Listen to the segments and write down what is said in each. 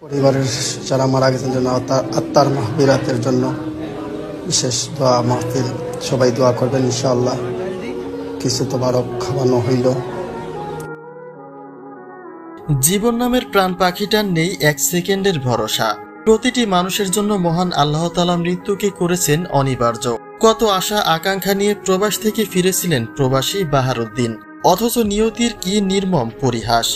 পরিবারের যারা মারা গেছেন জন্য আত্মার মাহফিরাতের জন্য বিশেষ দোয়া মাহফিল, সবাই দোয়া করবেন ইনশাআল্লাহ। কিছু তো বারক খাওয়ানো হইল। জীবন নামের প্রাণ পাখিটার নেই এক সেকেন্ডের ভরসা। প্রতিটি মানুষের জন্য মহান আল্লাহ তাআলা মৃত্যুকে করেছেন অনিবার্য। কত আশা আকাঙ্ক্ষা নিয়ে প্রবাস থেকে ফিরেছিলেন প্রবাসী বাহারউদ্দিন, অথচ নিয়তির কি নির্মম পরিহাস।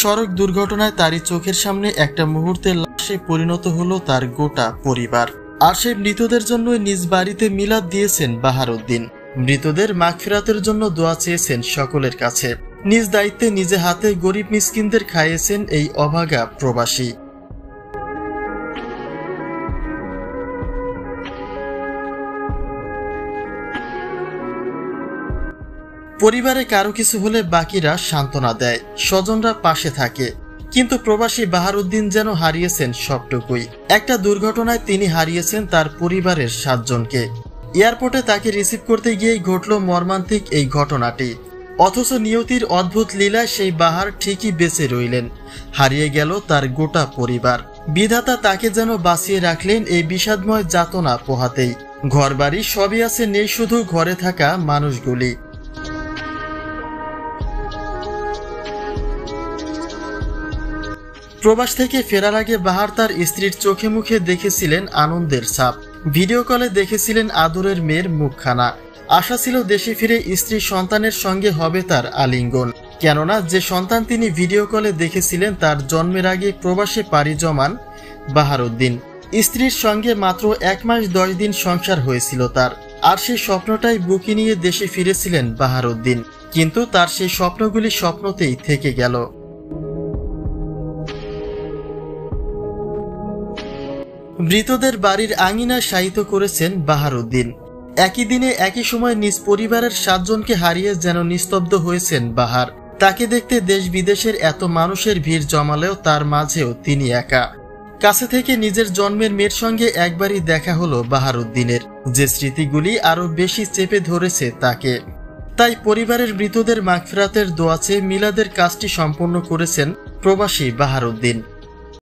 সড়ক দুর্ঘটনায় তারই চোখের সামনে একটা মুহূর্তের লাশে পরিণত হলো তার গোটা পরিবার। আর সেই মৃতদের জন্য নিজ বাড়িতে মিলাদ দিয়েছেন বাহারউদ্দিন। মৃতদের মাগফিরাতের জন্য দোয়া চেয়েছেন সকলের কাছে। নিজ দায়িত্বে নিজে হাতে গরিব মিসকিনদের খাইয়েছেন এই অভাগা প্রবাসী। পরিবারে কারো কিছু হলে বাকিরা সান্ত্বনা দেয়, স্বজনরা পাশে থাকে, কিন্তু প্রবাসী বাহারউদ্দিন যেন হারিয়েছেন সবটুকুই। একটা দুর্ঘটনায় তিনি হারিয়েছেন তার পরিবারের 7 জনকে। এয়ারপোর্টে তাকে রিসিভ করতে গিয়েই ঘটল মর্মান্তিক এই ঘটনাটি। অথচ নিয়তির অদ্ভুত লীলায় সেই বাহার ঠিকই বেঁচে রইলেন, হারিয়ে গেল তার গোটা পরিবার। বিধাতা তাকে যেন বাঁচিয়ে রাখলেন এই বিষাদময় যাতনা পোহাতেই। ঘরবাড়ি সবই আছে, নেই শুধু ঘরে থাকা মানুষগুলি। প্রবাস থেকে ফেরার আগে বাহার তার স্ত্রীর চোখে মুখে দেখেছিলেন আনন্দের ছাপ। ভিডিও কলে দেখেছিলেন আদরের মেয়ের মুখখানা। আশা ছিল দেশে ফিরে স্ত্রী সন্তানের সঙ্গে হবে তার আলিঙ্গন। কেননা যে সন্তান তিনি ভিডিও কলে দেখেছিলেন তার জন্মের আগে প্রবাসে পাড়ি জমান বাহারউদ্দিন। স্ত্রীর সঙ্গে মাত্র 1 মাস 10 দিন সংসার হয়েছিল তার। আর সেই স্বপ্নটাই বুকে নিয়ে দেশে ফিরেছিলেন বাহারউদ্দিন। কিন্তু তার সেই স্বপ্নগুলি স্বপ্নতেই থেকে গেল। মৃতদের বাড়ির আঙিনায় শায়িত করেছেন বাহারউদ্দিন। একই দিনে একই সময় নিজ পরিবারের 7 জনকে হারিয়ে যেন নিস্তব্ধ হয়েছেন বাহার। তাকে দেখতে দেশ বিদেশের এত মানুষের ভিড় জমালেও তার মাঝেও তিনি একা। কাছে থেকে নিজের জন্মের মেয়ের সঙ্গে একবারই দেখা হলো বাহারউদ্দিনের, যে স্মৃতিগুলি আরো বেশি চেপে ধরেছে তাকে। তাই পরিবারের মৃতদের মাগফিরাতের দোয়া চেয়ে মিলাদের কাজটি সম্পন্ন করেছেন প্রবাসী বাহারউদ্দিন।